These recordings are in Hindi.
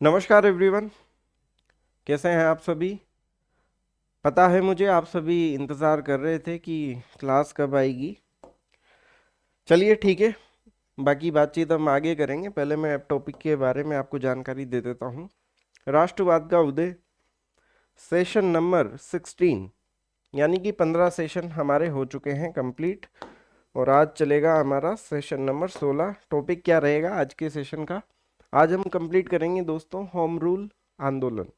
नमस्कार एवरीवन, कैसे हैं आप सभी। पता है मुझे आप सभी इंतज़ार कर रहे थे कि क्लास कब आएगी। चलिए ठीक है, बाकी बातचीत हम आगे करेंगे। पहले मैं टॉपिक के बारे में आपको जानकारी दे देता हूँ। राष्ट्रवाद का उदय, सेशन नंबर 16, यानी कि 15 सेशन हमारे हो चुके हैं कंप्लीट, और आज चलेगा हमारा सेशन नंबर 16। टॉपिक क्या रहेगा आज के सेशन का? आज हम कंप्लीट करेंगे दोस्तों होम रूल आंदोलन।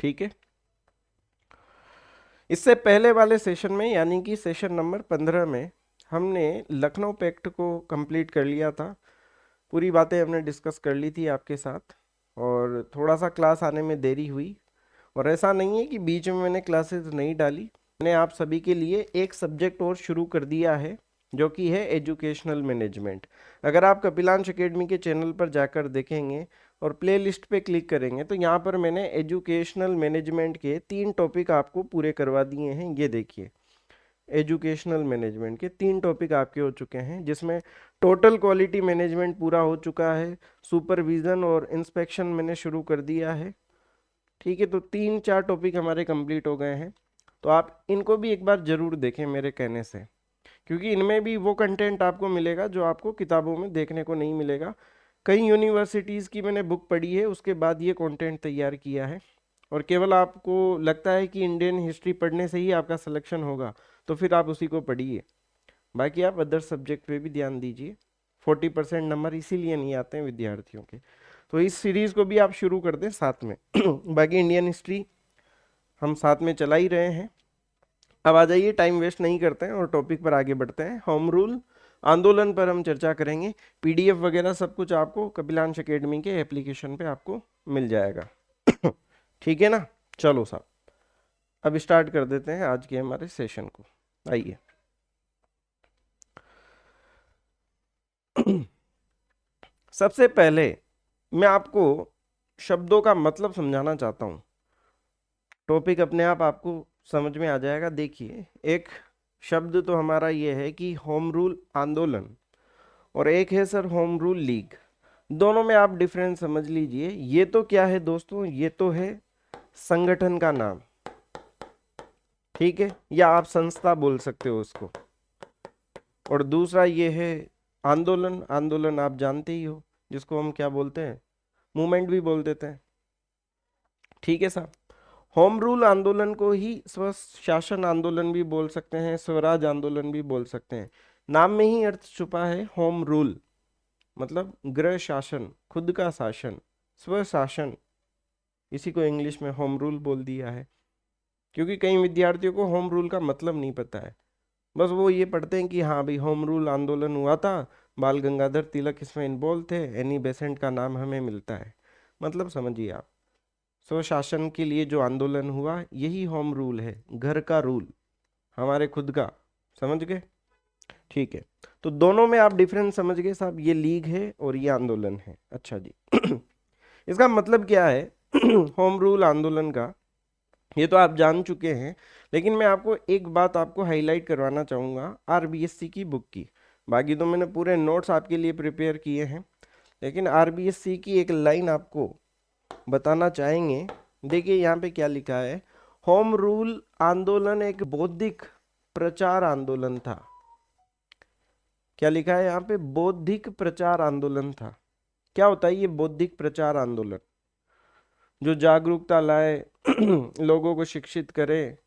ठीक है, इससे पहले वाले सेशन में यानी कि सेशन नंबर 15 में हमने लखनऊ पैक्ट को कंप्लीट कर लिया था। पूरी बातें हमने डिस्कस कर ली थी आपके साथ, और थोड़ा सा क्लास आने में देरी हुई। और ऐसा नहीं है कि बीच में मैंने क्लासेस नहीं डाली, मैंने आप सभी के लिए एक सब्जेक्ट और शुरू कर दिया है, जो कि है एजुकेशनल मैनेजमेंट। अगर आप कपिलांश एकेडमी के चैनल पर जाकर देखेंगे और प्लेलिस्ट पे क्लिक करेंगे तो यहाँ पर मैंने एजुकेशनल मैनेजमेंट के 3 टॉपिक आपको पूरे करवा दिए हैं। ये देखिए, एजुकेशनल मैनेजमेंट के 3 टॉपिक आपके हो चुके हैं, जिसमें टोटल क्वालिटी मैनेजमेंट पूरा हो चुका है, सुपरविज़न और इंस्पेक्शन मैंने शुरू कर दिया है। ठीक है, तो 3-4 टॉपिक हमारे कंप्लीट हो गए हैं। तो आप इनको भी एक बार ज़रूर देखें मेरे कहने से, क्योंकि इनमें भी वो कंटेंट आपको मिलेगा जो आपको किताबों में देखने को नहीं मिलेगा। कई यूनिवर्सिटीज़ की मैंने बुक पढ़ी है, उसके बाद ये कंटेंट तैयार किया है। और केवल आपको लगता है कि इंडियन हिस्ट्री पढ़ने से ही आपका सिलेक्शन होगा, तो फिर आप उसी को पढ़िए। बाकी आप अदर सब्जेक्ट पे भी ध्यान दीजिए। 40% नंबर इसीलिए नहीं आते हैं विद्यार्थियों के। तो इस सीरीज़ को भी आप शुरू कर दें साथ में। बाकी इंडियन हिस्ट्री हम साथ में चला ही रहे हैं। अब आ जाइए, टाइम वेस्ट नहीं करते हैं और टॉपिक पर आगे बढ़ते हैं। होम रूल आंदोलन पर हम चर्चा करेंगे। पीडीएफ वगैरह सब कुछ आपको कपिलांश एकेडमी के एप्लीकेशन पे आपको मिल जाएगा। ठीक है ना। चलो साहब, अब स्टार्ट कर देते हैं आज के हमारे सेशन को। आइए। सबसे पहले मैं आपको शब्दों का मतलब समझाना चाहता हूँ। टॉपिक अपने आप आपको समझ में आ जाएगा। देखिए, एक शब्द तो हमारा ये है कि होम रूल आंदोलन, और एक है सर होम रूल लीग। दोनों में आप डिफरेंस समझ लीजिए। ये तो क्या है दोस्तों, ये तो है संगठन का नाम, ठीक है, या आप संस्था बोल सकते हो उसको। और दूसरा ये है आंदोलन। आंदोलन आप जानते ही हो, जिसको हम क्या बोलते हैं, मूवमेंट भी बोल देते हैं। ठीक है साहब। होम रूल आंदोलन को ही स्व शासन आंदोलन भी बोल सकते हैं, स्वराज आंदोलन भी बोल सकते हैं। नाम में ही अर्थ छुपा है। होम रूल मतलब गृह शासन, खुद का शासन, स्वशासन, इसी को इंग्लिश में होम रूल बोल दिया है। क्योंकि कई विद्यार्थियों को होम रूल का मतलब नहीं पता है। बस वो ये पढ़ते हैं कि हाँ भाई होम रूल आंदोलन हुआ था, बाल गंगाधर तिलक इसमें इन्वॉल्व थे, एनी बेसेंट का नाम हमें मिलता है। मतलब समझिए आप, स्वशासन के लिए जो आंदोलन हुआ यही होम रूल है, घर का रूल, हमारे खुद का। समझ गए? ठीक है, तो दोनों में आप डिफरेंस समझ गए साहब। ये लीग है और ये आंदोलन है। अच्छा जी। इसका मतलब क्या है होम रूल आंदोलन का, ये तो आप जान चुके हैं। लेकिन मैं आपको एक बात आपको हाईलाइट करवाना चाहूँगा आरबीएससी की बुक की। बाकी तो मैंने पूरे नोट्स आपके लिए प्रिपेयर किए हैं, लेकिन आरबीएससी की एक लाइन आपको बताना चाहेंगे। देखिए यहाँ पे क्या लिखा है, होम रूल आंदोलन एक बौद्धिक प्रचार आंदोलन था। क्या लिखा है यहाँ पे? बौद्धिक प्रचार आंदोलन था। क्या होता है ये बौद्धिक प्रचार आंदोलन? जो जागरूकता लाए, लोगों को शिक्षित करे,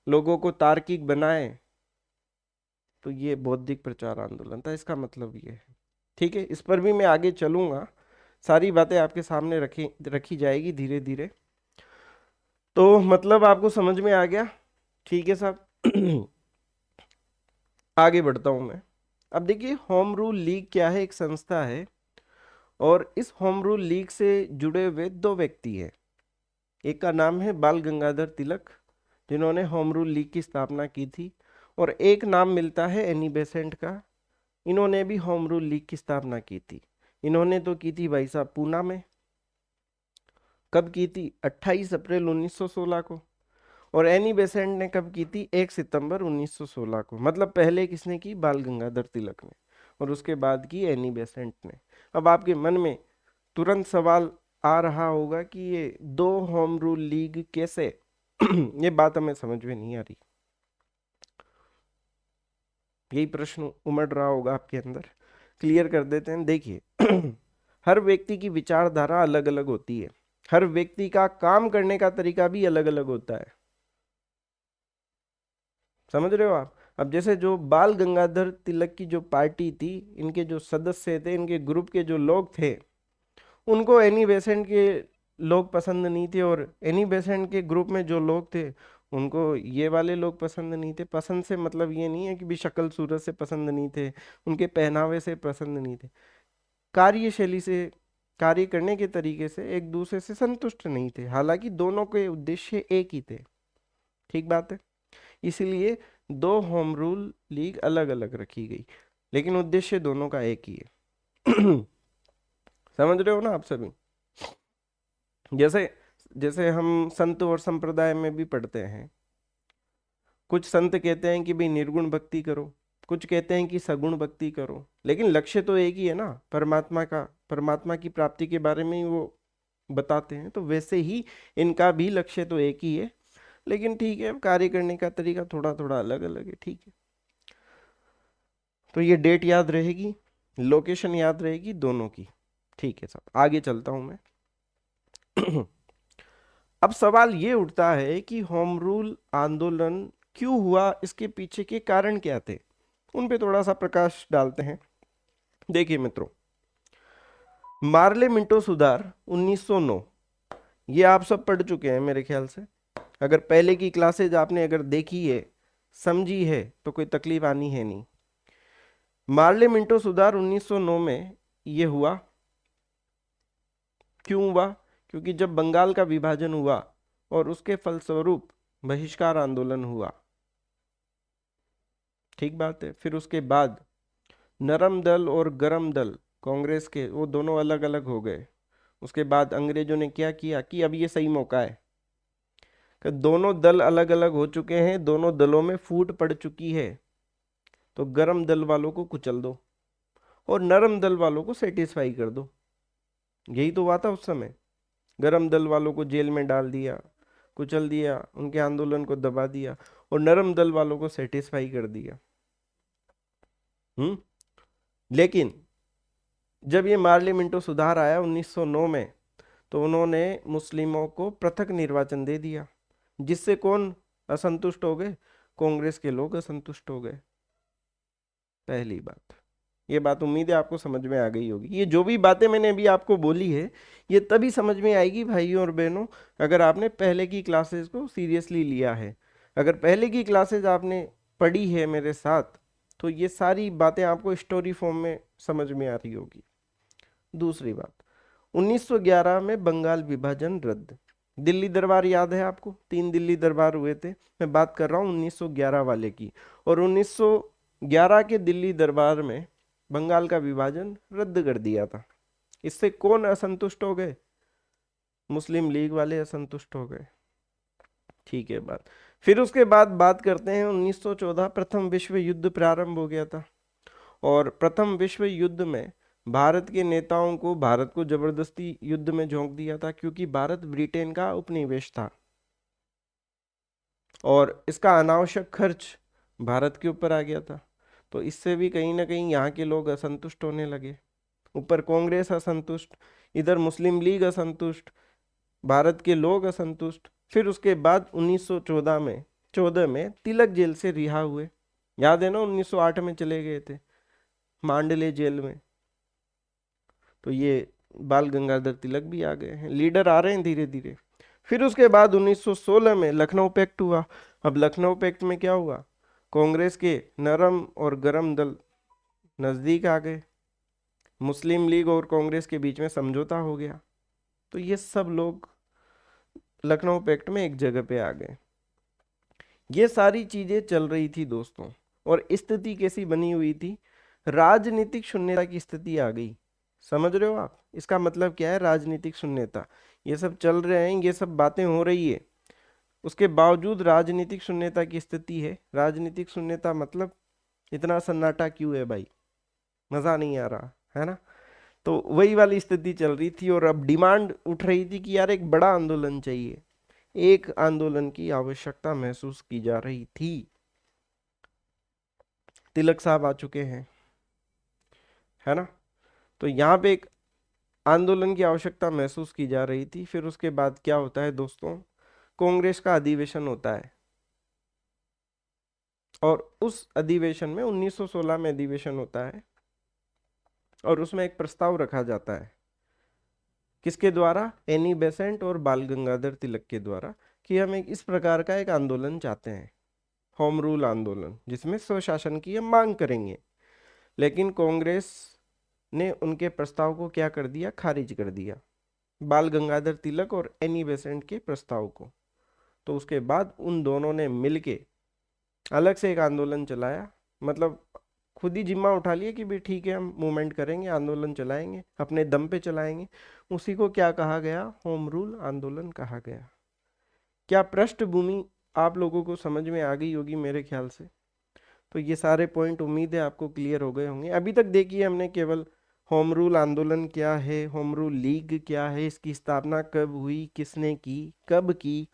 लोगों को तार्किक बनाए, तो ये बौद्धिक प्रचार आंदोलन था। इसका मतलब ये है। ठीक है, इस पर भी मैं आगे चलूंगा, सारी बातें आपके सामने रखी जाएगी धीरे धीरे। तो मतलब आपको समझ में आ गया? ठीक है साहब। आगे बढ़ता हूं मैं। अब देखिए, होम रूल लीग क्या है? एक संस्था है, और इस होम रूल लीग से जुड़े हुए 2 व्यक्ति हैं। एक का नाम है बाल गंगाधर तिलक, जिन्होंने होम रूल लीग की स्थापना की थी, और एक नाम मिलता है एनी बेसेंट का। इन्होंने भी होम रूल लीग की स्थापना की थी। इन्होंने तो की थी भाई साहब पूना में। कब की थी? 28 अप्रैल 1916 को। और एनी बेसेंट ने कब की थी? 1 सितंबर 1916 को। मतलब पहले किसने की? बाल गंगाधर तिलक ने, और उसके बाद की एनी बेसेंट ने। अब आपके मन में तुरंत सवाल आ रहा होगा कि ये दो होम रूल लीग कैसे ये बात हमें समझ में नहीं आ रही। यही प्रश्न उमड़ रहा होगा आपके अंदर। क्लियर कर देते हैं। देखिए हर व्यक्ति की विचारधारा अलग अलग होती है, हर व्यक्ति का काम करने का तरीका भी अलग अलग होता है। समझ रहे हो आप? अब जैसे जो बाल गंगाधर तिलक की जो पार्टी थी, इनके जो सदस्य थे, इनके ग्रुप के जो लोग थे, उनको एनी बेसेंट के लोग पसंद नहीं थे, और एनी बेसेंट के ग्रुप में जो लोग थे उनको ये वाले लोग पसंद नहीं थे। पसंद से मतलब ये नहीं है कि भी शक्ल सूरत से पसंद नहीं थे, उनके पहनावे से पसंद नहीं थे, कार्यशैली से, कार्य करने के तरीके से एक दूसरे से संतुष्ट नहीं थे, हालांकि दोनों के उद्देश्य एक ही थे। ठीक बात है। इसीलिए दो होम रूल लीग अलग अलग रखी गई, लेकिन उद्देश्य दोनों का एक ही है। समझ रहे हो ना आप सभी? जैसे जैसे हम संत और संप्रदाय में भी पढ़ते हैं, कुछ संत कहते हैं कि भाई निर्गुण भक्ति करो, कुछ कहते हैं कि सगुण भक्ति करो, लेकिन लक्ष्य तो एक ही है ना, परमात्मा का, परमात्मा की प्राप्ति के बारे में ही वो बताते हैं। तो वैसे ही इनका भी लक्ष्य तो एक ही है, लेकिन ठीक है, कार्य करने का तरीका थोड़ा थोड़ा अलग अलग है। ठीक है, तो ये डेट याद रहेगी, लोकेशन याद रहेगी दोनों की। ठीक है साहब, आगे चलता हूं मैं। अब सवाल ये उठता है कि होम रूल आंदोलन क्यों हुआ, इसके पीछे के कारण क्या थे, उन पे थोड़ा सा प्रकाश डालते हैं। देखिए मित्रों, मार्ले मिंटो सुधार 1909, ये आप सब पढ़ चुके हैं मेरे ख्याल से। अगर पहले की क्लासेज आपने अगर देखी है, समझी है, तो कोई तकलीफ आनी है नहीं। मार्ले मिंटो सुधार 1909 में ये हुआ। क्यों हुआ? क्योंकि जब बंगाल का विभाजन हुआ और उसके फलस्वरूप बहिष्कार आंदोलन हुआ। ठीक बात है। फिर उसके बाद नरम दल और गरम दल कांग्रेस के, वो दोनों अलग अलग हो गए। उसके बाद अंग्रेजों ने क्या किया कि अब ये सही मौका है कि दोनों दल अलग अलग हो चुके हैं, दोनों दलों में फूट पड़ चुकी है, तो गरम दल वालों को कुचल दो और नरम दल वालों को सेटिस्फाई कर दो। यही तो हुआ था उस समय। गरम दल वालों को जेल में डाल दिया, कुचल दिया, उनके आंदोलन को दबा दिया, और नरम दल वालों को सेटिस्फाई कर दिया। लेकिन जब ये मार्ली मिंटो सुधार आया 1909 में, तो उन्होंने मुस्लिमों को पृथक निर्वाचन दे दिया, जिससे कौन असंतुष्ट हो गए? कांग्रेस के लोग असंतुष्ट हो गए। पहली बात, ये बात उम्मीद है आपको समझ में आ गई होगी। ये जो भी बातें मैंने अभी आपको बोली है, ये तभी समझ में आएगी भाइयों और बहनों, अगर आपने पहले की क्लासेस को सीरियसली लिया है। अगर पहले की क्लासेस आपने पढ़ी है मेरे साथ, तो ये सारी बातें आपको स्टोरी फॉर्म में समझ में आ रही होगी। दूसरी बात, 1911 में बंगाल विभाजन रद्द। दिल्ली दरबार याद है आपको? 3 दिल्ली दरबार हुए थे। मैं बात कर रहा हूँ 1911 वाले की। और 1911 के दिल्ली दरबार में बंगाल का विभाजन रद्द कर दिया था। इससे कौन असंतुष्ट हो गए? मुस्लिम लीग वाले असंतुष्ट हो गए। ठीक है बात। फिर उसके बाद बात करते हैं 1914, प्रथम विश्व युद्ध प्रारंभ हो गया था। और प्रथम विश्व युद्ध में भारत के नेताओं को भारत को जबरदस्ती युद्ध में झोंक दिया था, क्योंकि भारत ब्रिटेन का उपनिवेश था और इसका अनावश्यक खर्च भारत के ऊपर आ गया था। तो इससे भी कहीं ना कहीं यहाँ के लोग असंतुष्ट होने लगे। ऊपर कांग्रेस असंतुष्ट, इधर मुस्लिम लीग असंतुष्ट, भारत के लोग असंतुष्ट। फिर उसके बाद 1914 में तिलक जेल से रिहा हुए। याद है ना, 1908 में चले गए थे मांडले जेल में। तो ये बाल गंगाधर तिलक भी आ गए हैं, लीडर आ रहे हैं धीरे धीरे। फिर उसके बाद 1916 में लखनऊ पैक्ट हुआ। अब लखनऊ पैक्ट में क्या हुआ? कांग्रेस के नरम और गरम दल नजदीक आ गए, मुस्लिम लीग और कांग्रेस के बीच में समझौता हो गया। तो ये सब लोग लखनऊ पैक्ट में एक जगह पे आ गए। ये सारी चीजें चल रही थी दोस्तों, और स्थिति कैसी बनी हुई थी? राजनीतिक शून्यता की स्थिति आ गई। समझ रहे हो आप? इसका मतलब क्या है? राजनीतिक शून्यता। ये सब चल रहे हैं, ये सब बातें हो रही है, उसके बावजूद राजनीतिक शून्यता की स्थिति है। राजनीतिक शून्यता मतलब इतना सन्नाटा क्यों है भाई? मजा नहीं आ रहा है ना? तो वही वाली स्थिति चल रही थी और अब डिमांड उठ रही थी कि यार एक बड़ा आंदोलन चाहिए, एक आंदोलन की आवश्यकता महसूस की जा रही थी। तिलक साहब आ चुके हैं, है ना। तो यहाँ पे एक आंदोलन की आवश्यकता महसूस की जा रही थी। फिर उसके बाद क्या होता है दोस्तों, कांग्रेस का अधिवेशन होता है और उस अधिवेशन में 1916 में अधिवेशन होता है और उसमें एक प्रस्ताव रखा जाता है, किसके द्वारा, एनी बेसेंट और बाल गंगाधर तिलक के द्वारा, कि हम एक इस प्रकार का एक आंदोलन चाहते हैं, होम रूल आंदोलन, जिसमें स्वशासन की हम मांग करेंगे। लेकिन कांग्रेस ने उनके प्रस्ताव को क्या कर दिया, खारिज कर दिया, बाल गंगाधर तिलक और एनी बेसेंट के प्रस्ताव को। तो उसके बाद उन दोनों ने मिलके अलग से एक आंदोलन चलाया, मतलब खुद ही जिम्मा उठा लिया कि भी ठीक है हम मूवमेंट करेंगे, आंदोलन चलाएंगे, अपने दम पे चलाएंगे। उसी को क्या कहा गया, होम रूल आंदोलन कहा गया। क्या पृष्ठभूमि आप लोगों को समझ में आ गई होगी मेरे ख्याल से। तो ये सारे पॉइंट उम्मीद है आपको क्लियर हो गए होंगे। अभी तक देखिए हमने केवल होम रूल आंदोलन क्या है, होम रूल लीग क्या है, इसकी स्थापना कब हुई, किसने की, कब की,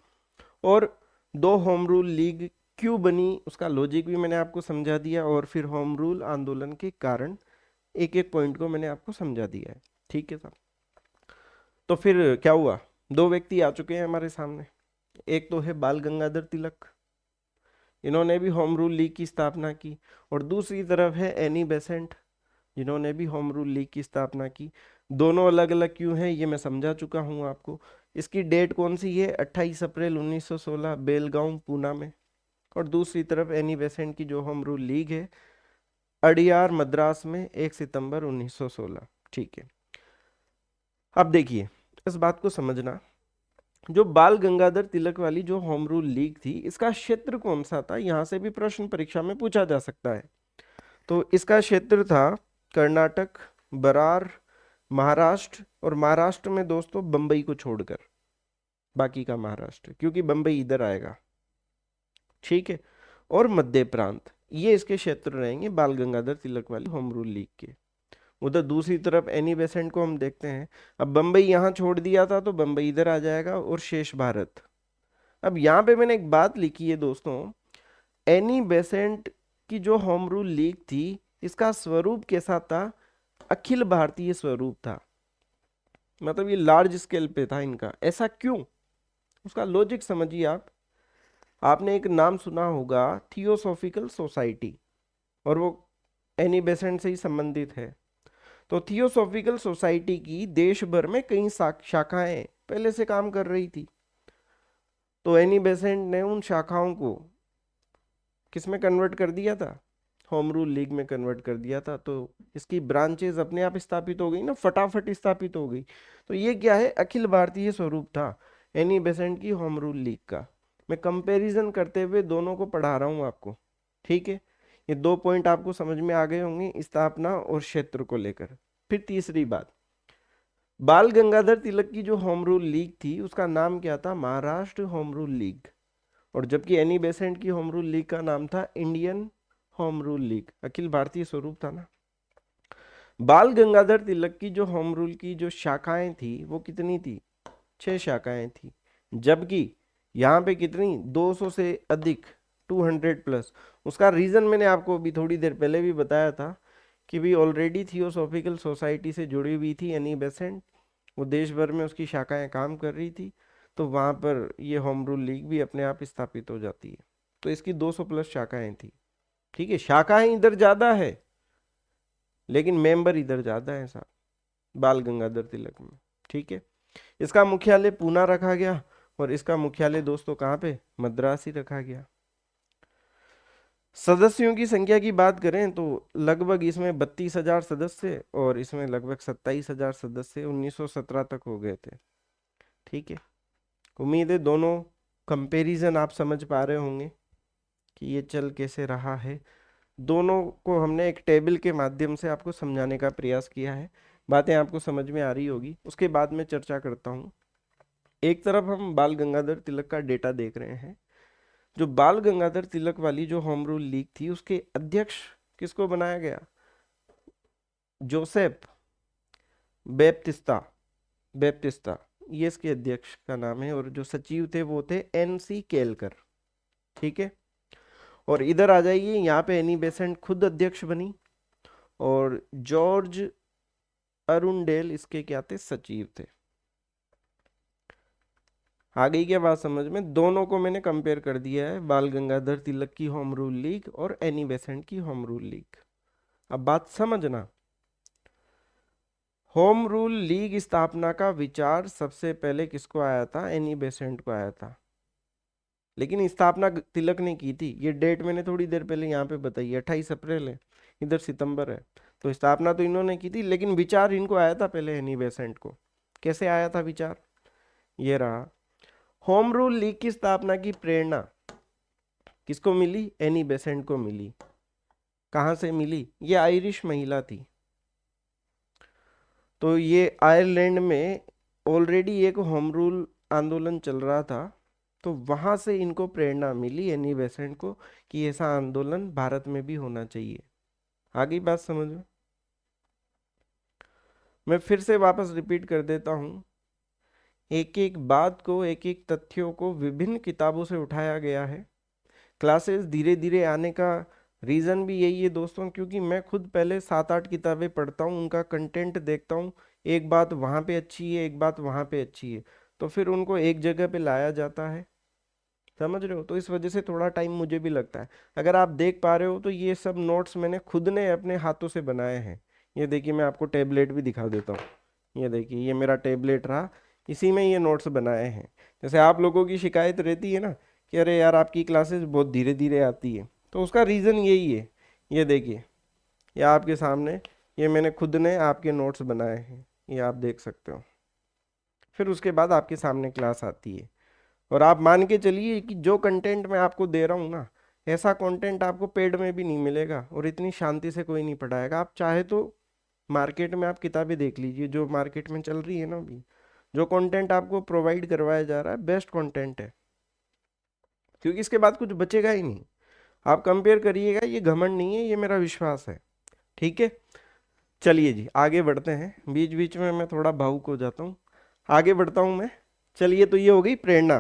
और दो होम रूल लीग क्यों बनी, उसका लॉजिक भी मैंने आपको समझा दिया, और फिर होम रूल आंदोलन के कारण एक एक पॉइंट को मैंने आपको समझा दिया है। ठीक है साहब। तो फिर क्या हुआ, दो व्यक्ति आ चुके हैं हमारे सामने। एक तो है बाल गंगाधर तिलक, इन्होंने भी होम रूल लीग की स्थापना की, और दूसरी तरफ है एनी बेसेंट, जिन्होंने भी होम रूल लीग की स्थापना की। दोनों अलग अलग क्यों हैं ये मैं समझा चुका हूं आपको। इसकी डेट कौन सी है, 28 अप्रैल 1916 बेलगांव पूना में। और दूसरी तरफ एनी बेसेंट की जो होम रूल लीग है, अडियार मद्रास में 1 सितंबर 1916। ठीक है। अब देखिए इस बात को समझना, जो बाल गंगाधर तिलक वाली जो होम रूल लीग थी, इसका क्षेत्र कौन सा था, यहां से भी प्रश्न परीक्षा में पूछा जा सकता है। तो इसका क्षेत्र था कर्नाटक, बरार, महाराष्ट्र, और महाराष्ट्र में दोस्तों बंबई को छोड़कर बाकी का महाराष्ट्र, क्योंकि बंबई इधर आएगा। ठीक है। और मध्य प्रांत, ये इसके क्षेत्र रहेंगे बाल गंगाधर तिलक वाली होम रूल लीग के। उधर दूसरी तरफ एनी बेसेंट को हम देखते हैं। अब बंबई यहाँ छोड़ दिया था तो बंबई इधर आ जाएगा, और शेष भारत। अब यहाँ पे मैंने एक बात लिखी है दोस्तों, एनी बेसेंट की जो होम रूल लीग थी, इसका स्वरूप कैसा था, अखिल भारतीय स्वरूप था, मतलब ये लार्ज स्केल पे था इनका। ऐसा क्यों, उसका लॉजिक समझिए आप। आपने एक नाम सुना होगा थियोसॉफिकल सोसाइटी, और वो एनी बेसेंट से ही संबंधित है। तो थियोसॉफिकल सोसाइटी की देश भर में कई शाखाएं पहले से काम कर रही थी। तो एनी बेसेंट ने उन शाखाओं को किस में कन्वर्ट कर दिया था, होम रूल लीग में कन्वर्ट कर दिया था। तो इसकी ब्रांचेस अपने आप स्थापित हो गई ना, फटाफट स्थापित हो गई। तो ये क्या है, अखिल भारतीय स्वरूप था एनी बेसेंट की होम रूल लीग का। मैं कंपैरिजन करते हुए दोनों को पढ़ा रहा हूँ आपको। ठीक है। ये दो पॉइंट आपको समझ में आ गए होंगे, स्थापना और क्षेत्र को लेकर। फिर तीसरी बात, बाल गंगाधर तिलक की जो होम रूल लीग थी उसका नाम क्या था, महाराष्ट्र होम रूल लीग। और जबकि एनी बेसेंट की होम रूल लीग का नाम था Indian home rule league, Akhil Bharatiya स्वरूप था ना। बाल गंगाधर तिलक की जो होम रूल की जो शाखाएं थी वो कितनी थी, 6 शाखाएं थी। जबकि यहाँ पे कितनी, 200 से अधिक, 200 प्लस। उसका रीजन मैंने आपको अभी थोड़ी देर पहले भी बताया था कि भी ऑलरेडी थियोसॉफिकल सोसाइटी से जुड़ी हुई थी एनी बेसेंट, वो देश भर में उसकी शाखाएं काम कर रही थी। तो वहाँ पर ये होम रूल लीग भी अपने आप स्थापित हो जाती है। तो इसकी 200 प्लस शाखाएं थी। ठीक है, शाखाएं इधर ज़्यादा है लेकिन मेंबर इधर ज़्यादा है साहब, बाल गंगाधर तिलक में। ठीक है। इसका मुख्यालय पूना रखा गया, और इसका मुख्यालय दोस्तों कहाँ पे, मद्रास ही रखा गया। सदस्यों की संख्या की बात करें तो लगभग इसमें 32,000 सदस्य, और इसमें लगभग 27,000 सदस्य 1917 तक हो गए थे। ठीक है। उम्मीद है दोनों कंपैरिजन आप समझ पा रहे होंगे कि ये चल कैसे रहा है। दोनों को हमने एक टेबल के माध्यम से आपको समझाने का प्रयास किया है। बातें आपको समझ में आ रही होगी, उसके बाद मैं चर्चा करता हूँ। एक तरफ हम बाल गंगाधर तिलक का डेटा देख रहे हैं। जो बाल गंगाधर तिलक वाली जो होम रूल लीग थी उसके अध्यक्ष किसको बनाया गया, जोसेफ बैप्टिस्टा, बैप्टिस्टा, ये इसके अध्यक्ष का नाम है, और जो सचिव थे वो थे NC केलकर। ठीक है, और इधर आ जाइए, यहाँ पे एनी बेसेंट खुद अध्यक्ष बनी, और जॉर्ज अरुणडेल इसके क्या थे, सचिव थे। आ गई क्या बात समझ में? दोनों को मैंने कंपेयर कर दिया है, बाल गंगाधर तिलक की होम रूल लीग और एनी बेसेंट की होम रूल लीग। अब बात समझना, होम रूल लीग स्थापना का विचार सबसे पहले किसको आया था? एनी बेसेंट को आया था, लेकिन स्थापना तिलक ने की थी। ये डेट मैंने थोड़ी देर पहले यहाँ पे बताई, 28 अप्रैल है, इधर सितंबर है, तो स्थापना तो इन्होंने की थी, लेकिन विचार इनको आया था पहले, एनी बेसेंट को। कैसे आया था विचार? ये रहा, होम रूल लीग की स्थापना की प्रेरणा किसको मिली? एनी बेसेंट को मिली। कहाँ से मिली? ये आयरिश महिला थी, तो ये आयरलैंड में ऑलरेडी एक होम रूल आंदोलन चल रहा था, तो वहां से इनको प्रेरणा मिली एनी बेसेंट को कि ऐसा आंदोलन भारत में भी होना चाहिए। आगे बात समझ में? मैं फिर से वापस रिपीट कर देता हूँ, एक एक बात को, एक एक तथ्यों को विभिन्न किताबों से उठाया गया है। क्लासेस धीरे धीरे आने का रीज़न भी यही है दोस्तों, क्योंकि मैं खुद पहले 7-8 किताबें पढ़ता हूँ, उनका कंटेंट देखता हूँ, एक बात वहाँ पे अच्छी है, एक बात वहाँ पे अच्छी है, तो फिर उनको एक जगह पे लाया जाता है। समझ रहे हो? तो इस वजह से थोड़ा टाइम मुझे भी लगता है। अगर आप देख पा रहे हो तो ये सब नोट्स मैंने खुद ने अपने हाथों से बनाए हैं। ये देखिए, मैं आपको टेबलेट भी दिखा देता हूँ। ये देखिए, ये मेरा टेबलेट रहा, इसी में ये नोट्स बनाए हैं। जैसे आप लोगों की शिकायत रहती है ना कि अरे यार आपकी क्लासेस बहुत धीरे धीरे आती है, तो उसका रीज़न यही है। ये देखिए, ये आपके सामने, ये मैंने खुद ने आपके नोट्स बनाए हैं, ये आप देख सकते हो। फिर उसके बाद आपके सामने क्लास आती है, और आप मान के चलिए कि जो कंटेंट मैं आपको दे रहा हूँ ना, ऐसा कंटेंट आपको पेड में भी नहीं मिलेगा, और इतनी शांति से कोई नहीं पढ़ाएगा। आप चाहे तो मार्केट में आप किताबें देख लीजिए जो मार्केट में चल रही है ना अभी, जो कंटेंट आपको प्रोवाइड करवाया जा रहा है बेस्ट कंटेंट है, क्योंकि इसके बाद कुछ बचेगा ही नहीं। आप कंपेयर करिएगा, ये घमंड नहीं है, ये मेरा विश्वास है। ठीक है, चलिए जी आगे बढ़ते हैं। बीच बीच में मैं थोड़ा भावुक हो जाता हूँ, आगे बढ़ता हूँ मैं। चलिए, तो ये हो गई प्रेरणा,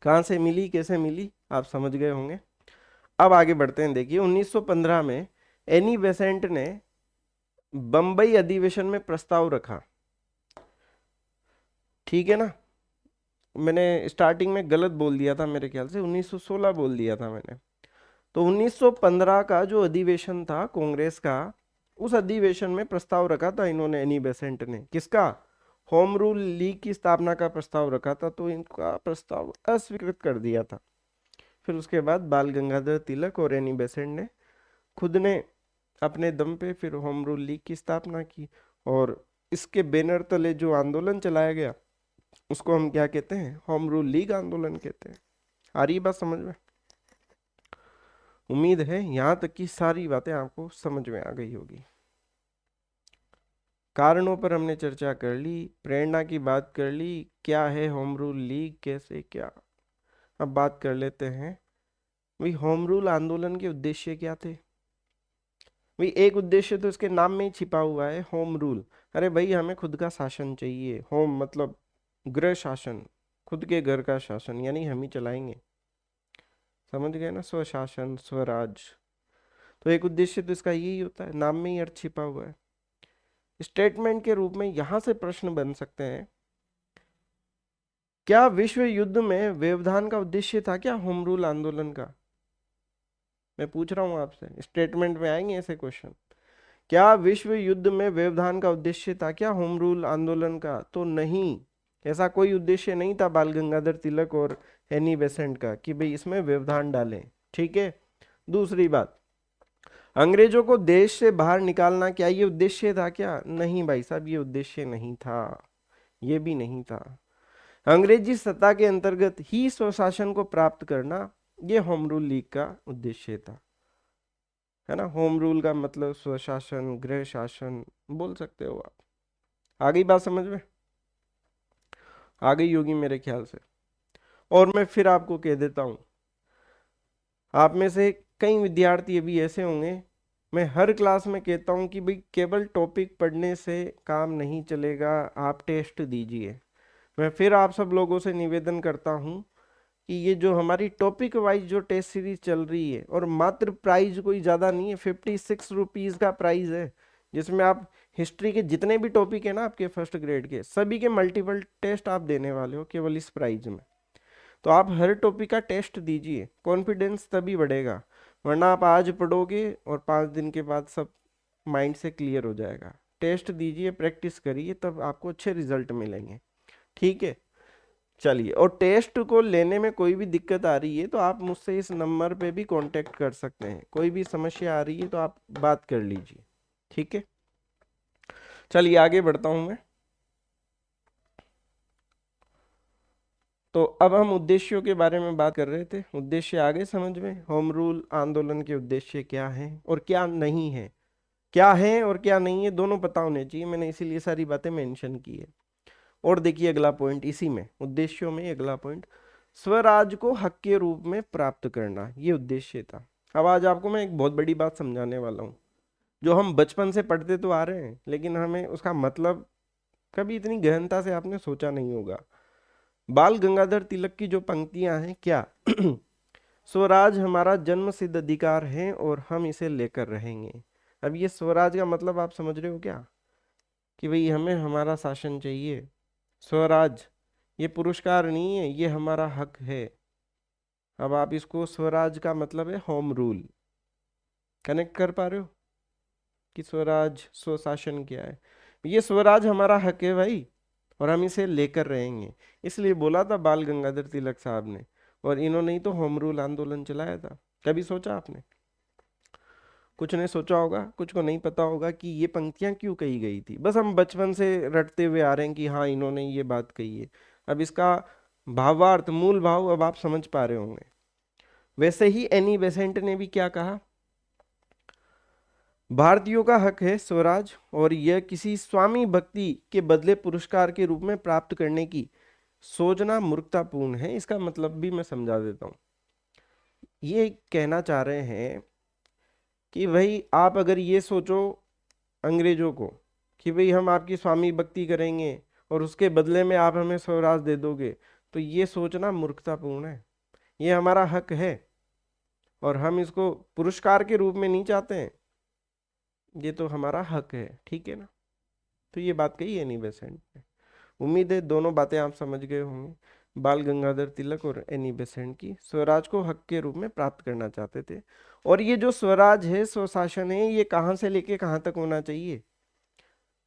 कहाँ से मिली, कैसे मिली, आप समझ गए होंगे। अब आगे बढ़ते हैं। देखिए, 1915 में एनी बेसेंट ने बंबई अधिवेशन में प्रस्ताव रखा। ठीक है ना, मैंने स्टार्टिंग में गलत बोल दिया था, मेरे ख्याल से 1916 बोल दिया था मैंने। तो 1915 का जो अधिवेशन था कांग्रेस का, उस अधिवेशन में प्रस्ताव रखा था इन्होंने, एनी बेसेंट ने। किसका? होम रूल लीग की स्थापना का प्रस्ताव रखा था, तो इनका प्रस्ताव अस्वीकृत कर दिया था। फिर उसके बाद बाल गंगाधर तिलक और एनी बेसेंट ने खुद ने अपने दम पे फिर होम रूल लीग की स्थापना की, और इसके बैनर तले जो आंदोलन चलाया गया उसको हम क्या कहते हैं? होम रूल लीग आंदोलन कहते हैं। आ रही बात समझ में? उम्मीद है यहाँ तक की सारी बातें आपको समझ में आ गई होगी। कारणों पर हमने चर्चा कर ली, प्रेरणा की बात कर ली, क्या है होम रूल लीग, कैसे क्या। अब बात कर लेते हैं भाई, होम रूल आंदोलन के उद्देश्य क्या थे। भाई एक उद्देश्य तो इसके नाम में ही छिपा हुआ है, होम रूल। अरे भाई, हमें खुद का शासन चाहिए। होम मतलब गृह शासन, खुद के घर का शासन, यानी हम ही चलाएंगे। समझ गए ना, स्वशासन, स्वराज। तो एक उद्देश्य तो इसका यही होता है, नाम में ही अर्थ छिपा हुआ है। स्टेटमेंट के रूप में यहां से प्रश्न बन सकते हैं, क्या विश्व युद्ध में व्यवधान का उद्देश्य था क्या होम रूल आंदोलन का? मैं पूछ रहा हूं आपसे, स्टेटमेंट में आएंगे ऐसे क्वेश्चन। क्या विश्व युद्ध में व्यवधान का उद्देश्य था क्या होम रूल आंदोलन का? तो नहीं, ऐसा कोई उद्देश्य नहीं था बाल गंगाधर तिलक और एनी बेसेंट का कि भाई इसमें व्यवधान डालें। ठीक है, दूसरी बात, अंग्रेजों को देश से बाहर निकालना, क्या ये उद्देश्य था क्या? नहीं भाई साहब, ये उद्देश्य नहीं था, ये भी नहीं था। अंग्रेजी सत्ता के अंतर्गत ही स्वशासन को प्राप्त करना, ये होम रूल लीग का उद्देश्य था। है ना, होम रूल का मतलब स्वशासन, गृह शासन बोल सकते हो आप। आ गई बात समझ में? आ गई होगी मेरे ख्याल से। और मैं फिर आपको कह देता हूं, आप में से कई विद्यार्थी अभी ऐसे होंगे, मैं हर क्लास में कहता हूँ कि भाई केवल टॉपिक पढ़ने से काम नहीं चलेगा, आप टेस्ट दीजिए। मैं फिर आप सब लोगों से निवेदन करता हूँ कि ये जो हमारी टॉपिक वाइज जो टेस्ट सीरीज चल रही है, और मात्र प्राइस कोई ज़्यादा नहीं है, 56 रुपीज़ का प्राइस है, जिसमें आप हिस्ट्री के जितने भी टॉपिक है ना आपके फर्स्ट ग्रेड के, सभी के मल्टीपल टेस्ट आप देने वाले हो केवल इस प्राइज में। तो आप हर टॉपिक का टेस्ट दीजिए, कॉन्फिडेंस तभी बढ़ेगा, वरना आप आज पढ़ोगे और 5 दिन के बाद सब माइंड से क्लियर हो जाएगा। टेस्ट दीजिए, प्रैक्टिस करिए, तब आपको अच्छे रिजल्ट मिलेंगे। ठीक है, चलिए। और टेस्ट को लेने में कोई भी दिक्कत आ रही है तो आप मुझसे इस नंबर पे भी कांटेक्ट कर सकते हैं, कोई भी समस्या आ रही है तो आप बात कर लीजिए। ठीक है, चलिए आगे बढ़ता हूं मैं। तो अब हम उद्देश्यों के बारे में बात कर रहे थे। उद्देश्य आगे समझ में, होम रूल आंदोलन के उद्देश्य क्या हैं और क्या नहीं है, क्या है और क्या नहीं है दोनों पता होने चाहिए, मैंने इसीलिए सारी बातें मेंशन की है। और देखिए अगला पॉइंट इसी में, उद्देश्यों में अगला पॉइंट, स्वराज को हक के रूप में प्राप्त करना, ये उद्देश्य था। अब आज आपको मैं एक बहुत बड़ी बात समझाने वाला हूँ, जो हम बचपन से पढ़ते तो आ रहे हैं, लेकिन हमें उसका मतलब कभी इतनी गहनता से आपने सोचा नहीं होगा। बाल गंगाधर तिलक की जो पंक्तियां हैं, क्या स्वराज हमारा जन्म सिद्ध अधिकार है और हम इसे लेकर रहेंगे। अब ये स्वराज का मतलब आप समझ रहे हो क्या, कि भाई हमें हमारा शासन चाहिए। स्वराज ये पुरस्कार नहीं है, ये हमारा हक है। अब आप इसको, स्वराज का मतलब है होम रूल, कनेक्ट कर पा रहे हो कि स्वराज स्वशासन क्या है। ये स्वराज हमारा हक है भाई, और हम इसे लेकर रहेंगे। इसलिए बोला था बाल गंगाधर तिलक साहब ने, और इन्होंने ही तो होम रूल आंदोलन चलाया था। कभी सोचा आपने? कुछ ने सोचा होगा, कुछ को नहीं पता होगा कि ये पंक्तियां क्यों कही गई थी। बस हम बचपन से रटते हुए आ रहे हैं कि हाँ इन्होंने ये बात कही है। अब इसका भावार्थ, मूल भाव अब आप समझ पा रहे होंगे। वैसे ही एनी बेसेंट ने भी क्या कहा, भारतीयों का हक है स्वराज, और यह किसी स्वामी भक्ति के बदले पुरस्कार के रूप में प्राप्त करने की सोचना मूर्खतापूर्ण है। इसका मतलब भी मैं समझा देता हूँ। ये कहना चाह रहे हैं कि भाई आप अगर ये सोचो अंग्रेजों को कि भाई हम आपकी स्वामी भक्ति करेंगे और उसके बदले में आप हमें स्वराज दे दोगे, तो ये सोचना मूर्खतापूर्ण है। ये हमारा हक है और हम इसको पुरस्कार के रूप में नहीं चाहते हैं, ये तो हमारा हक है। ठीक है ना? तो ये बात कही है एनी बेसेंट ने। उम्मीद है दोनों बातें आप समझ गए होंगे। बाल गंगाधर तिलक और एनी बेसेंट की स्वराज को हक के रूप में प्राप्त करना चाहते थे। और ये जो स्वराज है, स्वशासन है, ये कहाँ से लेके कहाँ तक होना चाहिए?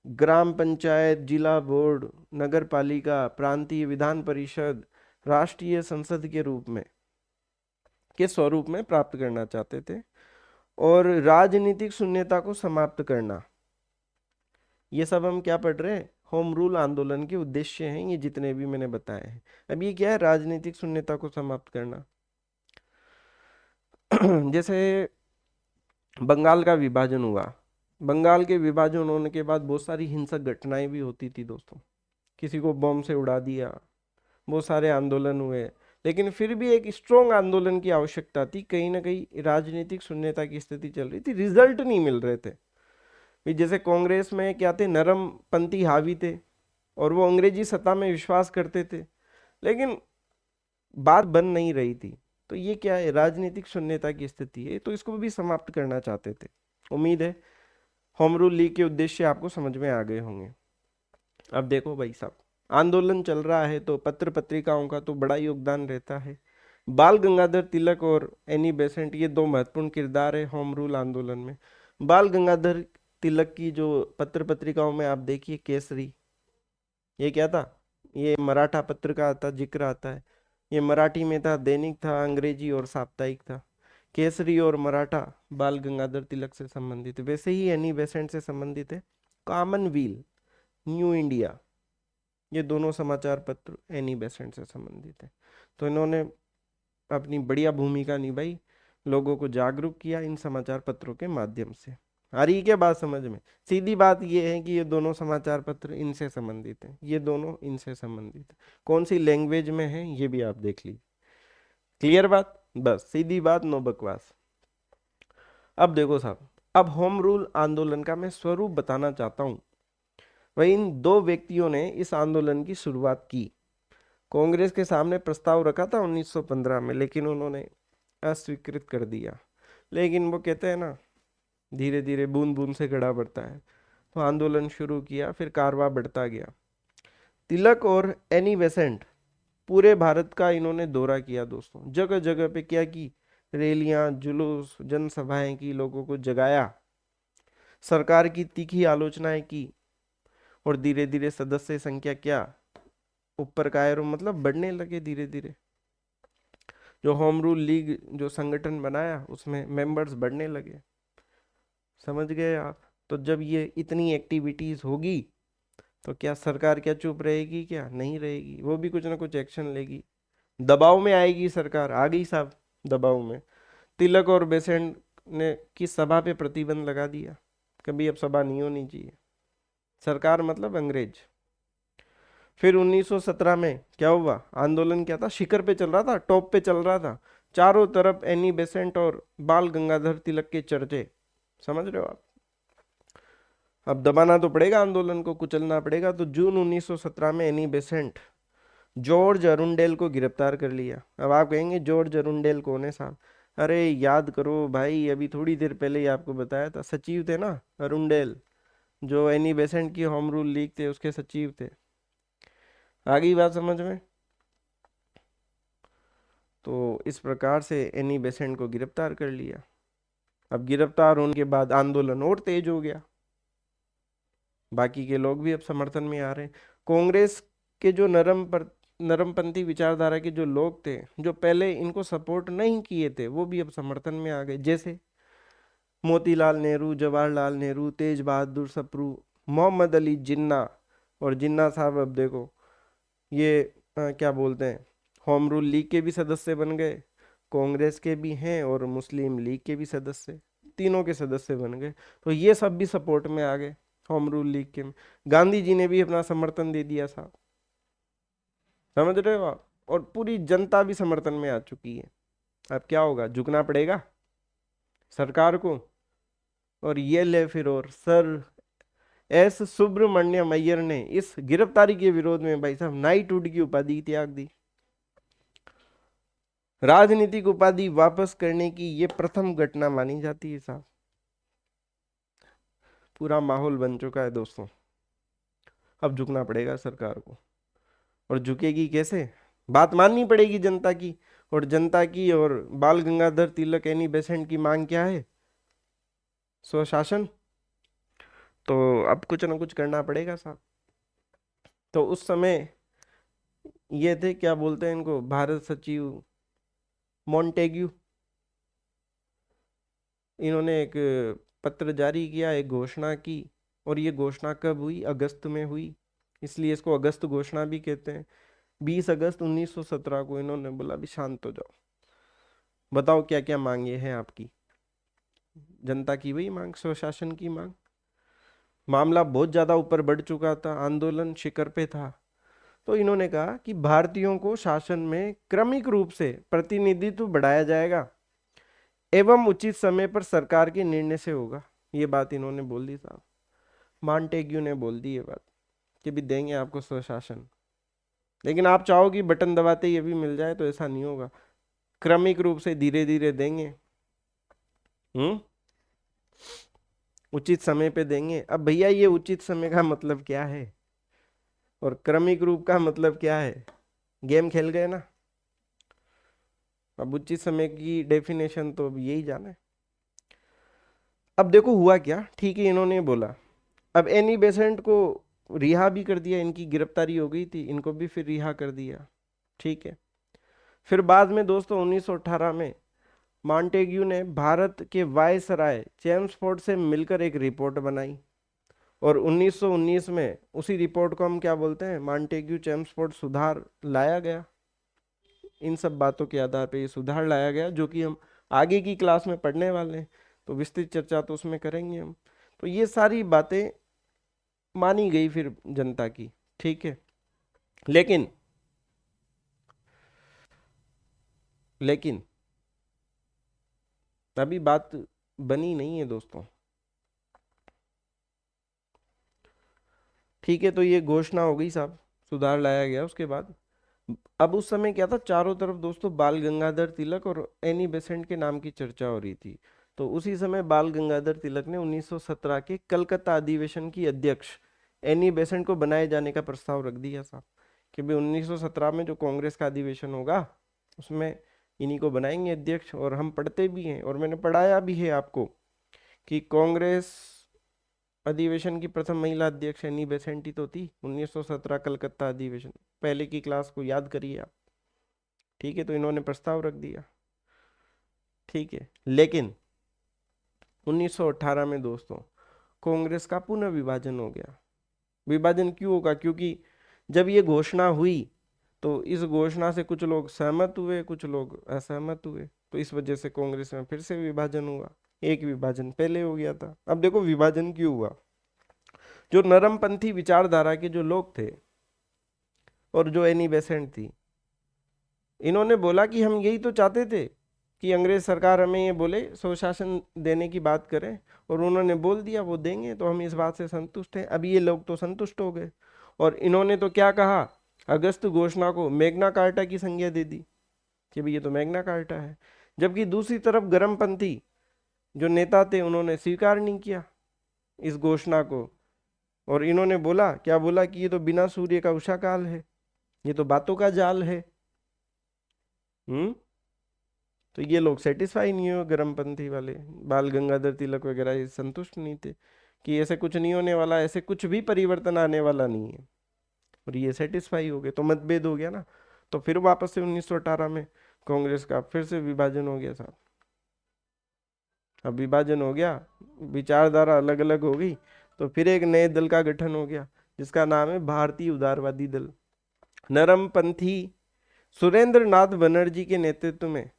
ग्राम पंचायत, जिला बोर्ड, नगर पालिका, प्रांतीय विधान परिषद, राष्ट्रीय संसद के रूप में, के स्वरूप में प्राप्त करना चाहते थे। और राजनीतिक शून्यता को समाप्त करना। ये सब हम क्या पढ़ रहे हैं? होम रूल आंदोलन के उद्देश्य हैं ये जितने भी मैंने बताए हैं। अब ये क्या है? राजनीतिक शून्यता को समाप्त करना। जैसे बंगाल का विभाजन हुआ, बंगाल के विभाजन होने के बाद बहुत सारी हिंसक घटनाएं भी होती थी दोस्तों। किसी को बम से उड़ा दिया, बहुत सारे आंदोलन हुए, लेकिन फिर भी एक स्ट्रोंग आंदोलन की आवश्यकता थी। कहीं ना कहीं राजनीतिक शून्यता की स्थिति चल रही थी, रिजल्ट नहीं मिल रहे थे। भी जैसे कांग्रेस में क्या थे, नरम पंथी हावी थे और वो अंग्रेजी सत्ता में विश्वास करते थे, लेकिन बात बन नहीं रही थी। तो ये क्या है? राजनीतिक शून्यता की स्थिति है, तो इसको भी समाप्त करना चाहते थे। उम्मीद है होम रूल लीग के उद्देश्य आपको समझ में आ गए होंगे। अब देखो भाई साहब, आंदोलन चल रहा है तो पत्र पत्रिकाओं का तो बड़ा योगदान रहता है। बाल गंगाधर तिलक और एनी बेसेंट ये दो महत्वपूर्ण किरदार है होम रूल आंदोलन में। बाल गंगाधर तिलक की जो पत्र पत्रिकाओं में आप देखिए, केसरी, ये क्या था? ये मराठा पत्र का आता जिक्र आता है। ये मराठी में था, दैनिक था, अंग्रेजी और साप्ताहिक था। केसरी और मराठा बाल गंगाधर तिलक से संबंधित है। वैसे ही एनी बेसेंट से संबंधित है। कॉमनवील, न्यू इंडिया, ये दोनों समाचार पत्र एनी बेसेंट से संबंधित है। तो इन्होंने अपनी बढ़िया भूमिका निभाई, लोगों को जागरूक किया इन समाचार पत्रों के माध्यम से। आ रही है क्या बात समझ में? सीधी बात ये है कि ये दोनों समाचार पत्र इनसे संबंधित हैं, ये दोनों इनसे संबंधित है। कौन सी लैंग्वेज में है ये भी आप देख लीजिए। क्लियर बात? बस सीधी बात, नो बकवास। अब देखो साहब, अब होम रूल आंदोलन का मैं स्वरूप बताना चाहता हूं। वही इन दो व्यक्तियों ने इस आंदोलन की शुरुआत की। कांग्रेस के सामने प्रस्ताव रखा था 1915 में, लेकिन उन्होंने अस्वीकृत कर दिया। लेकिन वो कहते हैं ना, धीरे धीरे बूंद बूंद से घड़ा बढ़ता है। तो आंदोलन शुरू किया, फिर कारवां बढ़ता गया। तिलक और एनी बेसेंट पूरे भारत का इन्होंने दौरा किया दोस्तों। जगह जगह पे क्या की, रैलियां, जुलूस, जनसभाएं की, लोगों को जगाया, सरकार की तीखी आलोचनाएं की। और धीरे धीरे सदस्य संख्या क्या, ऊपर का एरो मतलब बढ़ने लगे धीरे धीरे। जो होम रूल लीग जो संगठन बनाया, उसमें मेंबर्स बढ़ने लगे। समझ गए आप? तो जब ये इतनी एक्टिविटीज होगी, तो क्या सरकार क्या चुप रहेगी? क्या नहीं रहेगी, वो भी कुछ ना कुछ एक्शन लेगी। दबाव में आएगी सरकार, आ गई साहब दबाव में। तिलक और बेसेंट ने की सभा पे प्रतिबंध लगा दिया, कभी अब सभा नहीं होनी चाहिए। सरकार मतलब अंग्रेज। फिर 1917 में क्या हुआ, आंदोलन क्या था, शिखर पे चल रहा था, टॉप पे चल रहा था। चारों तरफ एनी बेसेंट और बाल गंगाधर तिलक के चर्चे। समझ रहे हो आप? अब दबाना तो पड़ेगा, आंदोलन को कुचलना पड़ेगा। तो जून 1917 में एनी बेसेंट जॉर्ज अरुंडेल को गिरफ्तार कर लिया। अब आप कहेंगे जॉर्ज अरुंडेल कौन है साहब? अरे याद करो भाई, अभी थोड़ी देर पहले ही आपको बताया था, सचिव थे ना अरुंडेल, जो एनी बेसेंट की होम रूल लीग थे उसके सचिव थे। आ गई बात समझ में? तो इस प्रकार से एनी बेसेंट को गिरफ्तार कर लिया। अब गिरफ्तार होने के बाद आंदोलन और तेज हो गया, बाकी के लोग भी अब समर्थन में आ रहे हैं। कांग्रेस के जो नरमपंथी विचारधारा के जो लोग थे, जो पहले इनको सपोर्ट नहीं किए थे, वो भी अब समर्थन में आ गए। जैसे मोतीलाल नेहरू, जवाहरलाल नेहरू, तेज बहादुर सप्रू, मोहम्मद अली जिन्ना। और जिन्ना साहब अब देखो, ये क्या बोलते हैं, होम रूल लीग के भी सदस्य बन गए, कांग्रेस के भी हैं और मुस्लिम लीग के भी सदस्य, तीनों के सदस्य बन गए। तो ये सब भी सपोर्ट में आ गए होम रूल लीग के। गांधी जी ने भी अपना समर्थन दे दिया साहब। समझ रहे हो आप? और पूरी जनता भी समर्थन में आ चुकी है। अब क्या होगा, झुकना पड़ेगा सरकार को। और ये ले फिर, और सर एस सुब्रमण्यम अय्यर ने इस गिरफ्तारी के विरोध में भाई साहब नाइटहुड की उपाधि त्याग दी। राजनीतिक उपाधि वापस करने की ये प्रथम घटना मानी जाती है साहब। पूरा माहौल बन चुका है दोस्तों। अब झुकना पड़ेगा सरकार को। और झुकेगी कैसे? बात माननी पड़ेगी जनता की। और जनता की और बाल गंगाधर तिलक, एनी बेसेंट की मांग क्या है? स्वशासन। तो अब कुछ ना कुछ करना पड़ेगा साहब। तो उस समय ये थे, क्या बोलते हैं इनको, भारत सचिव मॉन्टेग्यू। इन्होंने एक पत्र जारी किया, एक घोषणा की। और ये घोषणा कब हुई? अगस्त में हुई, इसलिए इसको अगस्त घोषणा भी कहते हैं। 20 अगस्त 1917 को इन्होंने बोला अभी शांत हो जाओ, बताओ क्या क्या मांगे हैं आपकी। जनता की वही मांग, स्वशासन की मांग। मामला बहुत ज्यादा ऊपर बढ़ चुका था, आंदोलन शिखर पे था। तो इन्होंने कहा कि भारतीयों को शासन में क्रमिक रूप से प्रतिनिधित्व बढ़ाया जाएगा एवं उचित समय पर सरकार के निर्णय से होगा। ये बात इन्होंने बोल दी साहब, मॉन्टेग्यू ने बोल दी ये बात कि भी देंगे आपको स्वशासन। लेकिन आप चाहो कि बटन दबाते ये भी मिल जाए, तो ऐसा नहीं होगा। क्रमिक रूप से धीरे धीरे देंगे। हम्म उचित समय पे देंगे। अब भैया ये उचित समय का मतलब क्या है और क्रमिक रूप का मतलब क्या है? गेम खेल गए ना। अब उचित समय की डेफिनेशन तो अब यही जाना है। अब देखो हुआ क्या, ठीक है इन्होंने बोला। अब एनी बेसेंट को रिहा भी कर दिया, इनकी गिरफ्तारी हो गई थी, इनको भी फिर रिहा कर दिया। ठीक है। फिर बाद में दोस्तों 1918 में मॉन्टेग्यू ने भारत के वायसराय चेम्सफोर्ड से मिलकर एक रिपोर्ट बनाई। और 1919 में उसी रिपोर्ट को हम क्या बोलते हैं, मॉन्टेग्यू चेम्सफोर्ड सुधार लाया गया। इन सब बातों के आधार पर ये सुधार लाया गया, जो कि हम आगे की क्लास में पढ़ने वाले हैं। तो विस्तृत चर्चा तो उसमें करेंगे हम। तो ये सारी बातें मानी गई फिर जनता की। ठीक है। लेकिन लेकिन अभी बात बनी नहीं है दोस्तों। ठीक है, तो ये घोषणा हो गई साहब, सुधार लाया गया उसके बाद। अब उस समय क्या था, चारों तरफ दोस्तों बाल गंगाधर तिलक और एनी बेसेंट के नाम की चर्चा हो रही थी। तो उसी समय बाल गंगाधर तिलक ने 1917 के कलकत्ता अधिवेशन की अध्यक्ष एनी बेसेंट को बनाए जाने का प्रस्ताव रख दिया साहब, कि भाई 1917 में जो कांग्रेस का अधिवेशन होगा उसमें इन्हीं को बनाएंगे अध्यक्ष। और हम पढ़ते भी हैं और मैंने पढ़ाया भी है आपको कि कांग्रेस अधिवेशन की प्रथम महिला अध्यक्ष एनी बेसेंट ही तो थी, 1917 कलकत्ता अधिवेशन। पहले की क्लास को याद करिए आप। ठीक है, तो इन्होंने प्रस्ताव रख दिया। ठीक है, लेकिन 1918 में दोस्तों कांग्रेस का पुनः विभाजन हो गया। विभाजन क्यों होगा, क्योंकि जब ये घोषणा हुई तो इस घोषणा से कुछ लोग सहमत हुए, कुछ लोग असहमत हुए, तो इस वजह से कांग्रेस में फिर से विभाजन हुआ। एक विभाजन पहले हो गया था। अब देखो विभाजन क्यों हुआ। जो नरमपंथी विचारधारा के जो लोग थे और जो एनी बेसेंट थी, इन्होंने बोला कि हम यही तो चाहते थे कि अंग्रेज सरकार हमें ये बोले स्वशासन देने की बात करें, और उन्होंने बोल दिया वो देंगे, तो हम इस बात से संतुष्ट हैं। अब ये लोग तो संतुष्ट हो गए और इन्होंने तो क्या कहा, अगस्त घोषणा को मैग्ना कार्टा की संज्ञा दे दी कि भाई ये तो मैग्ना कार्टा है। जबकि दूसरी तरफ गर्मपंथी जो नेता थे उन्होंने स्वीकार नहीं किया इस घोषणा को, और इन्होंने बोला, क्या बोला, कि ये तो बिना सूर्य का उषा काल है, ये तो बातों का जाल है। तो ये लोग सेटिस्फाई नहीं हुए, गर्मपंथी वाले बाल गंगाधर तिलक वगैरह ये संतुष्ट नहीं थे कि ऐसे कुछ नहीं होने वाला, ऐसे कुछ भी परिवर्तन आने वाला नहीं है, और ये सेटिस्फाई हो गए, तो मतभेद हो गया ना। तो फिर वापस से 1918 में कांग्रेस का फिर से विभाजन हो गया साहब। अब विभाजन हो गया, विचारधारा अलग अलग हो गई, तो फिर एक नए दल का गठन हो गया जिसका नाम है भारतीय उदारवादी दल। नरमपंथी सुरेंद्र नाथ बनर्जी के नेतृत्व में,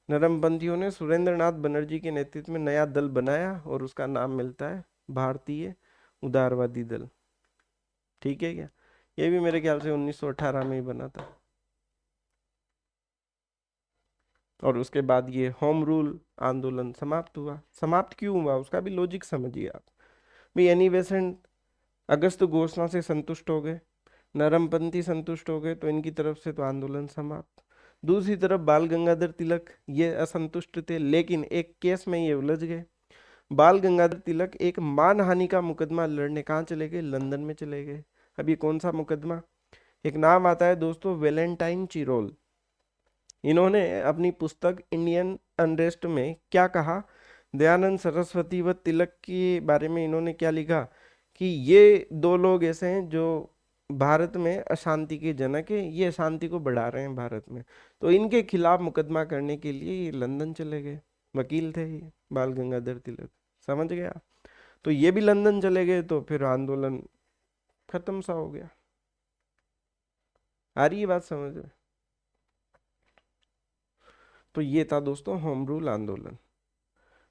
नरमपंथियों ने सुरेंद्र नाथ बनर्जी के नेतृत्व में नया दल बनाया और उसका नाम मिलता है भारतीय उदारवादी दल। ठीक है क्या, ये भी मेरे ख्याल से 1918 में ही बना था। और उसके बाद ये होम रूल आंदोलन समाप्त हुआ। समाप्त क्यों हुआ उसका भी लॉजिक समझिए आप। भाई एनी बेसेंट अगस्त घोषणा से संतुष्ट हो गए, नरमपंथी संतुष्ट हो गए, तो इनकी तरफ से तो आंदोलन समाप्त। दूसरी तरफ बाल गंगाधर तिलक ये असंतुष्ट थे, लेकिन एक केस में ये उलझ गए। बाल गंगाधर तिलक एक मानहानि का मुकदमा लड़ने कहाँ चले गए, लंदन में चले गए। अब ये कौन सा मुकदमा, एक नाम आता है दोस्तों वैलेंटाइन चिरोल। इन्होंने अपनी पुस्तक इंडियन अनरेस्ट में क्या कहा, दयानंद सरस्वती व तिलक के बारे में इन्होंने क्या लिखा कि ये दो लोग ऐसे हैं जो भारत में अशांति के जनक है, ये अशांति को बढ़ा रहे हैं भारत में, तो इनके खिलाफ मुकदमा करने के लिए ये लंदन चले गए। वकील थे ये बाल गंगाधर तिलक, समझ गया। तो ये भी लंदन चले गए, तो फिर आंदोलन खत्म सा हो गया। आ रही है बात समझ में। तो ये था दोस्तों होम रूल आंदोलन।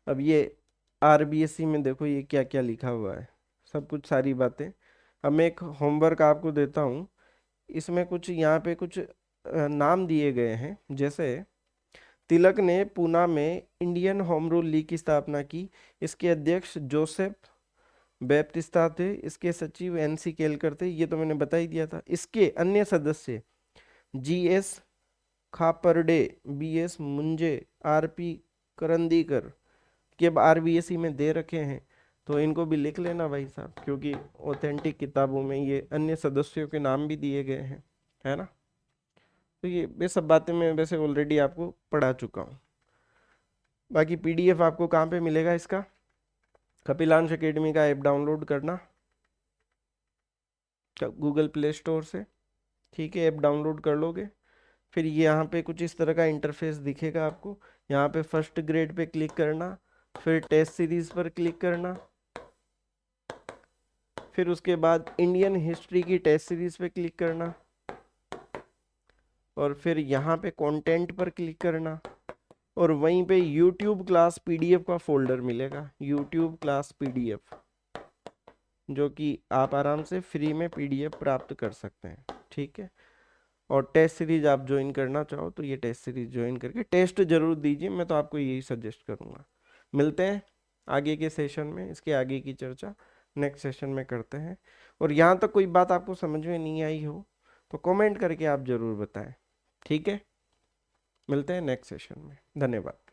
अब ये आरबीएससी में देखो ये क्या क्या लिखा हुआ है, सब कुछ सारी बातें। अब मैं एक होमवर्क आपको देता हूँ, इसमें कुछ यहाँ पे कुछ नाम दिए गए हैं। जैसे तिलक ने पूना में इंडियन होम रूल लीग की स्थापना की, इसके अध्यक्ष जोसेफ बैप्टिस्टा थे, इसके सचिव एनसी केलकर थे, ये तो मैंने बता ही दिया था। इसके अन्य सदस्य GS Khaparde, BS Moonje, RP Karandikar के अब आरबीएससी में दे रखे हैं, तो इनको भी लिख लेना भाई साहब, क्योंकि ऑथेंटिक किताबों में ये अन्य सदस्यों के नाम भी दिए गए हैं, है ना। तो ये सब बातें मैं वैसे ऑलरेडी आपको पढ़ा चुका हूँ। बाकी पीडीएफ आपको कहाँ पे मिलेगा इसका, कपिलांश एकेडमी का ऐप डाउनलोड करना गूगल प्ले स्टोर से। ठीक है, ऐप डाउनलोड कर लोगे, फिर यहाँ पे कुछ इस तरह का इंटरफेस दिखेगा आपको। यहाँ पे फर्स्ट ग्रेड पे क्लिक करना, फिर टेस्ट सीरीज पर क्लिक करना, फिर उसके बाद इंडियन हिस्ट्री की टेस्ट सीरीज पे क्लिक करना, और फिर यहाँ पे कंटेंट पर क्लिक करना, और वहीं पे YouTube क्लास पीडीएफ का फोल्डर मिलेगा, YouTube क्लास पीडीएफ, जो कि आप आराम से फ्री में पीडीएफ प्राप्त कर सकते हैं। ठीक है, और टेस्ट सीरीज आप ज्वाइन करना चाहो तो ये टेस्ट सीरीज ज्वाइन करके टेस्ट जरूर दीजिए, मैं तो आपको यही सजेस्ट करूँगा। मिलते हैं आगे के सेशन में, इसके आगे की चर्चा नेक्स्ट सेशन में करते हैं। और यहाँ तक कोई बात आपको समझ में नहीं आई हो तो कमेंट करके आप ज़रूर बताएं। ठीक है, मिलते हैं नेक्स्ट सेशन में। धन्यवाद।